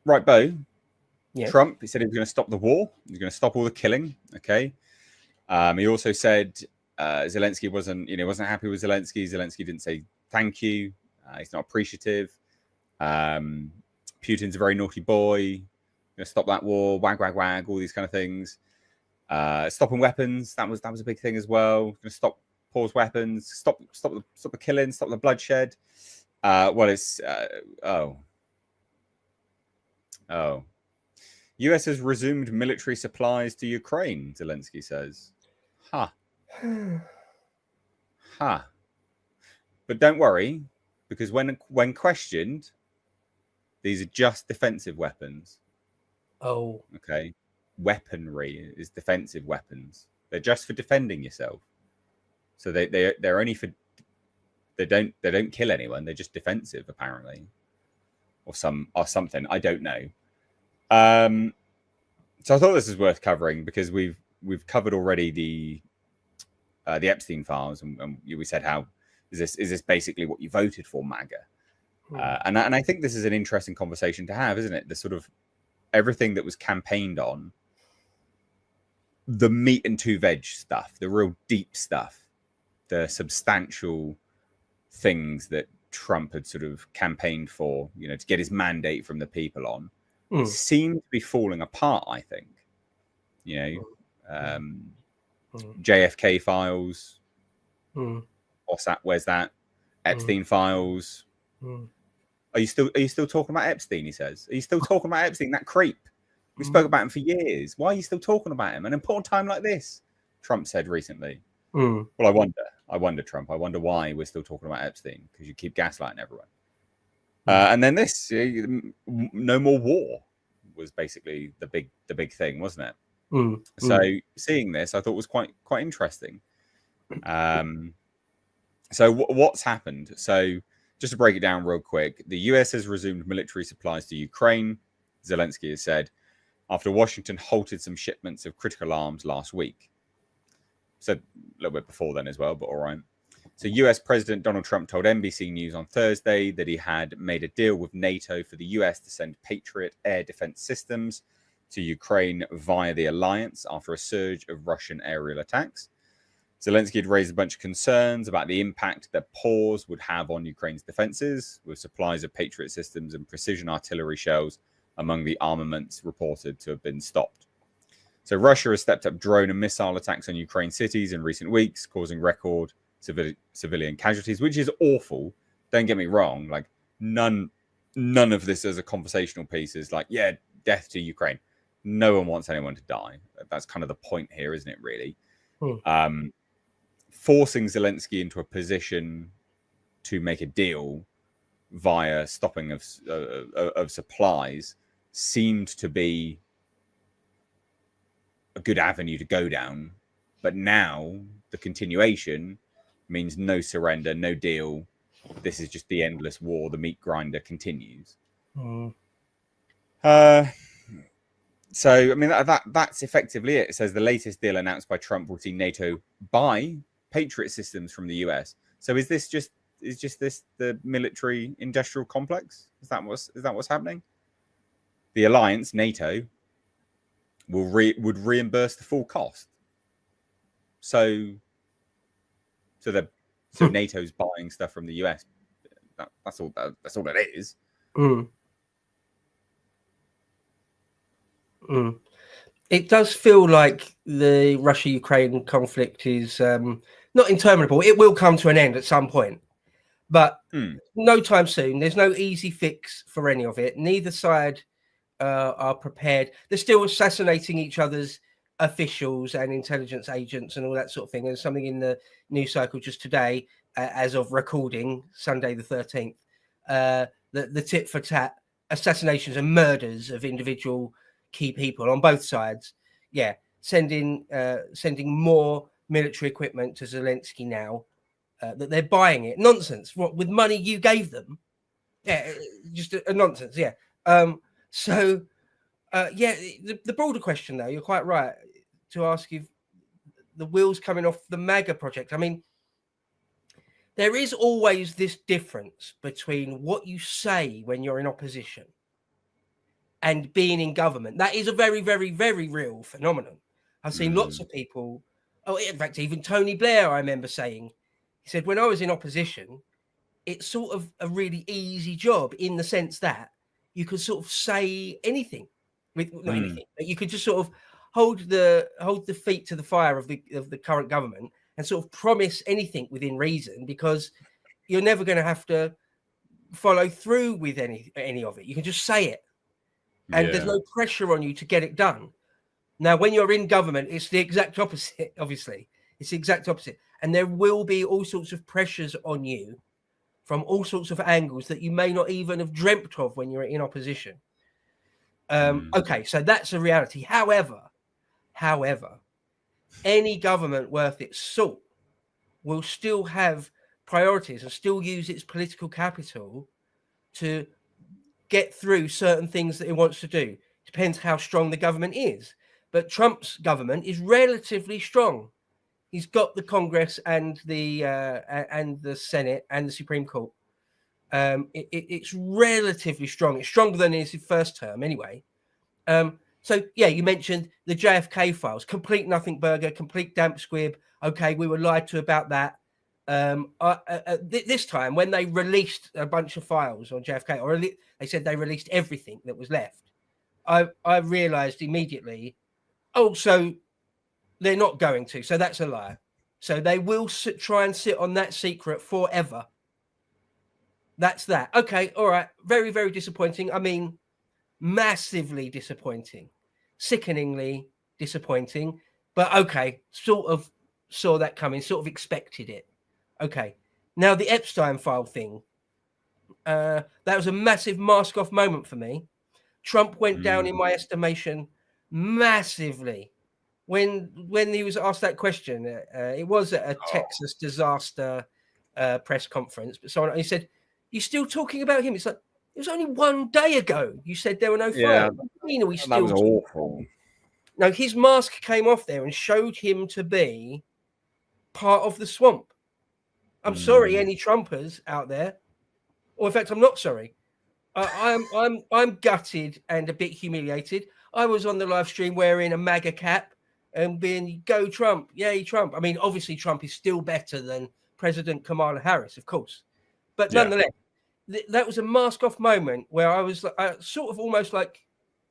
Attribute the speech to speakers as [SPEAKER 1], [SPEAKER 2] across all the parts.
[SPEAKER 1] right, Bo.
[SPEAKER 2] Yeah.
[SPEAKER 1] Trump, he said he was going to stop the war. He was going to stop all the killing. Okay. He also said Zelensky wasn't happy with Zelensky. Zelensky didn't say thank you. He's not appreciative. Putin's a very naughty boy. Going to stop that war. Wag, wag, wag. All these kind of things. Stopping weapons. That was a big thing as well. Going to pause weapons. Stop the killing. Stop the bloodshed. US has resumed military supplies to Ukraine, Zelensky says. Ha. Ha. But don't worry, because when questioned, these are just defensive weapons.
[SPEAKER 2] Oh.
[SPEAKER 1] Okay. Weaponry is defensive weapons. They're just for defending yourself. So they're only for they don't kill anyone. They're just defensive, apparently. Or something. I don't know. So I thought this is worth covering because we've covered already the Epstein files, and we said how is this basically what you voted for, MAGA? And I think this is an interesting conversation to have, isn't it? The sort of everything that was campaigned on, the meat and two veg stuff, the real deep stuff, the substantial things that Trump had sort of campaigned for, to get his mandate from the people on, seem to be falling apart, I think. JFK files. What's that? Where's that? Epstein files. Are you still talking about Epstein? He says. Are you still talking about Epstein? That creep. We spoke about him for years. Why are you still talking about him? An important time like this, Trump said recently. Well, I wonder, Trump. I wonder why we're still talking about Epstein, because you keep gaslighting everyone. And then this, no more war, was basically the big thing, wasn't it? So seeing this, I thought was quite interesting. So what's happened? So just to break it down real quick, the US has resumed military supplies to Ukraine, Zelensky has said, after Washington halted some shipments of critical arms last week. So a little bit before then as well, but all right. So US President Donald Trump told NBC News on Thursday that he had made a deal with NATO for the US to send Patriot air defense systems to Ukraine via the alliance after a surge of Russian aerial attacks. Zelensky had raised a bunch of concerns about the impact that pause would have on Ukraine's defenses, with supplies of Patriot systems and precision artillery shells among the armaments reported to have been stopped. So Russia has stepped up drone and missile attacks on Ukraine cities in recent weeks, causing record civilian casualties, which is awful. Don't get me wrong. Like none of this as a conversational piece is like, yeah, death to Ukraine. No one wants anyone to die. That's kind of the point here, isn't it, really? Forcing Zelensky into a position to make a deal via stopping of supplies seemed to be a good avenue to go down. But now the continuation means no surrender, no deal. This is just the endless war. The meat grinder continues. So, I mean, that's effectively it. It says the latest deal announced by Trump will see NATO buy Patriot systems from the US. So is this just the military industrial complex? Is that what's happening? The alliance, NATO, would reimburse the full cost. So NATO's buying stuff from the US. That's all it is.
[SPEAKER 2] It does feel like the Russia-Ukraine conflict is not interminable. It will come to an end at some point, but no time soon. There's no easy fix for any of it. Neither side are prepared. They're still assassinating each other's officials and intelligence agents and all that sort of thing. There's something in the news cycle just today, as of recording, Sunday the 13th, the tit for tat assassinations and murders of individual key people on both sides. Yeah, sending more military equipment to Zelensky now, that they're buying it. Nonsense. What, with money you gave them? Yeah, just a nonsense. Yeah. The broader question, though, you're quite right to ask if the wheels coming off the MAGA project. I mean, there is always this difference between what you say when you're in opposition and being in government. That is a very, very, very real phenomenon. I've seen lots of people. Oh, in fact, even Tony Blair, I remember saying, he said, when I was in opposition, it's sort of a really easy job in the sense that you could sort of say anything with not anything, but you could just sort of hold the feet to the fire of the current government and sort of promise anything within reason, because you're never going to have to follow through with any of it. You can just say it, and there's no pressure on you to get it done. Now, when you're in government, it's the exact opposite. Obviously, it's the exact opposite, and there will be all sorts of pressures on you from all sorts of angles that you may not even have dreamt of when you're in opposition. Okay, so that's a reality. However, any government worth its salt will still have priorities and still use its political capital to get through certain things that it wants to do. Depends how strong the government is. But Trump's government is relatively strong. He's got the Congress and the Senate and the Supreme Court. It's relatively strong. It's stronger than his first term, anyway. So yeah, you mentioned the JFK files, complete nothing burger, complete damp squib. Okay, we were lied to about that. This time, when they released a bunch of files on JFK, or they said they released everything that was left, I realized immediately, oh, so they're not going to. So that's a lie. So they will try and sit on that secret forever. That's that. Okay, all right. Very, very disappointing. I mean, massively disappointing, sickeningly disappointing. But okay, sort of saw that coming, sort of expected it. Okay, now the Epstein file thing. That was a massive mask-off moment for me. Trump went down, in my estimation, massively when he was asked that question. It was at a Texas disaster press conference, but he said, "You're still talking about him?" It's like, it was only 1 day ago you said there were no files. What do you mean are we still?
[SPEAKER 1] That was awful.
[SPEAKER 2] No, his mask came off there and showed him to be part of the swamp. I'm sorry, any Trumpers out there, or in fact, I'm not sorry. I'm gutted and a bit humiliated. I was on the live stream wearing a MAGA cap and being "Go Trump, yay Trump." I mean, obviously Trump is still better than President Kamala Harris, of course, but nonetheless, that was a mask-off moment where I was sort of almost like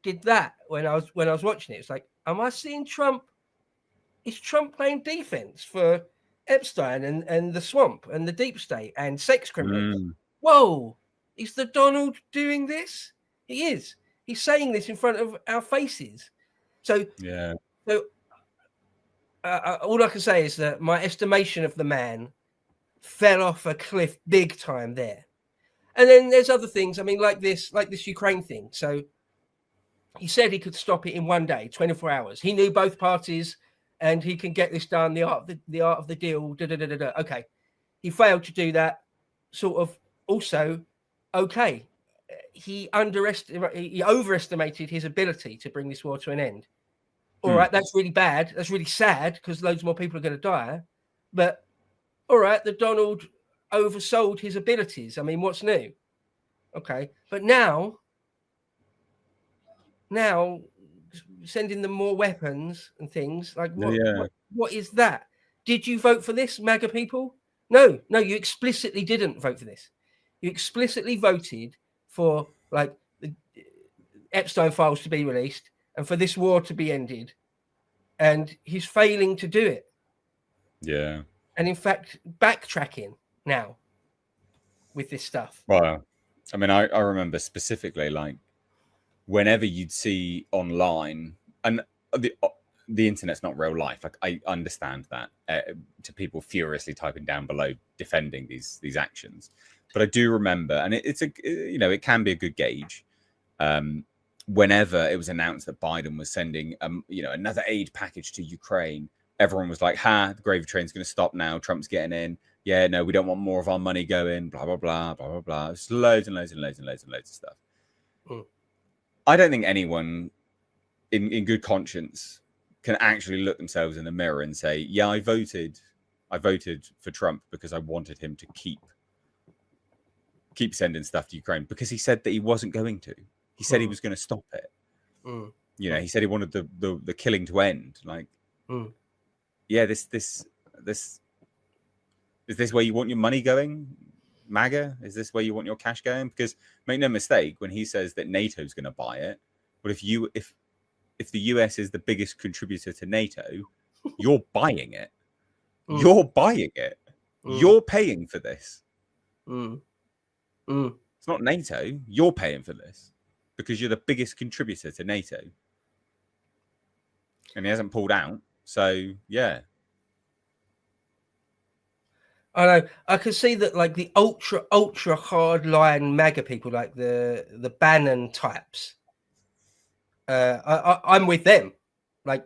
[SPEAKER 2] did that when I was watching it. It's like, am I seeing Trump? Is Trump playing defense for Epstein and the swamp and the deep state and sex criminals? Whoa, is the Donald doing this? He is. He's saying this in front of our faces. So all I can say is that my estimation of the man fell off a cliff big time there. And then there's other things. I mean, like this Ukraine thing. So he said he could stop it in 1 day, 24 hours. He knew both parties, and he can get this done. The art of the deal. Okay, he failed to do that. Sort of. Also, okay, he overestimated his ability to bring this war to an end. All right, that's really bad. That's really sad because loads more people are going to die. But all right, the Donald oversold his abilities. I mean, what's new? Okay, but now sending them more weapons and things like what is that? Did you vote for this, MAGA people? No, you explicitly didn't vote for this. You explicitly voted for like the Epstein files to be released and for this war to be ended, and he's failing to do it.
[SPEAKER 1] Yeah,
[SPEAKER 2] and in fact, backtracking now with this stuff.
[SPEAKER 1] Well, I mean, I remember specifically, like, whenever you'd see online, and the internet's not real life. Like, I understand that to people furiously typing down below defending these actions, but I do remember, and it can be a good gauge. Whenever it was announced that Biden was sending another aid package to Ukraine, everyone was like, "Ha, the gravy train's going to stop now. Trump's getting in. Yeah, no, we don't want more of our money going. Blah blah blah blah blah blah." It's loads and loads and loads and loads and loads of stuff. I don't think anyone in good conscience can actually look themselves in the mirror and say, "Yeah, I voted for Trump because I wanted him to keep sending stuff to Ukraine because he said that he wasn't going to." He said he was going to stop it. You know, he said he wanted the killing to end. Like, yeah, this is this where you want your money going, MAGA? Is this where you want your cash going? Because make no mistake, when he says that NATO's going to buy it, but if the US is the biggest contributor to NATO, you're buying it. You're buying it. You're paying for this. It's not NATO. You're paying for this because you're the biggest contributor to NATO. And he hasn't pulled out. So, yeah.
[SPEAKER 2] I know. I can see that, like, the ultra hard line MAGA people, like the Bannon types, I'm with them. Like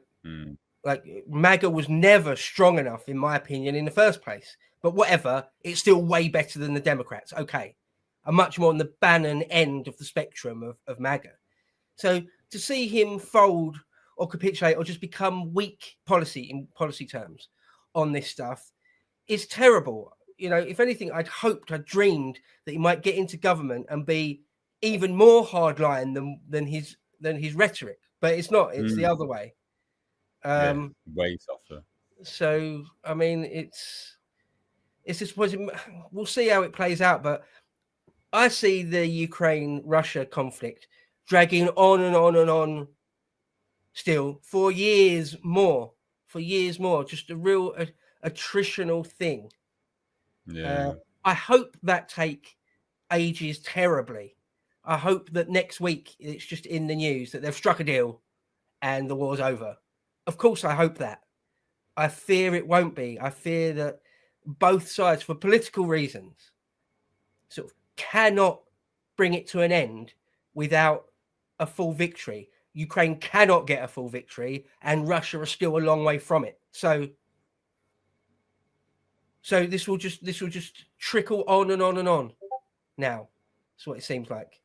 [SPEAKER 2] MAGA was never strong enough, in my opinion, in the first place. But whatever, it's still way better than the Democrats. Okay. I'm much more on the Bannon end of the spectrum of MAGA. So to see him fold or capitulate or just become weak in policy terms on this stuff is terrible. You know, if anything, I'd dreamed that he might get into government and be even more hardline than his rhetoric. But it's not. It's the other way.
[SPEAKER 1] Way softer.
[SPEAKER 2] So I mean, it's just, we'll see how it plays out. But I see the Ukraine-Russia conflict dragging on and on and on still for years more. Just a real attritional thing.
[SPEAKER 1] Yeah.
[SPEAKER 2] I hope that take ages terribly. I hope that next week it's just in the news that they've struck a deal and the war's over. Of course, I hope that. I fear it won't be. I fear that both sides, for political reasons, sort of cannot bring it to an end without a full victory. Ukraine cannot get a full victory, and Russia are still a long way from it. So this will just trickle on and on and on. Now, that's what it seems like.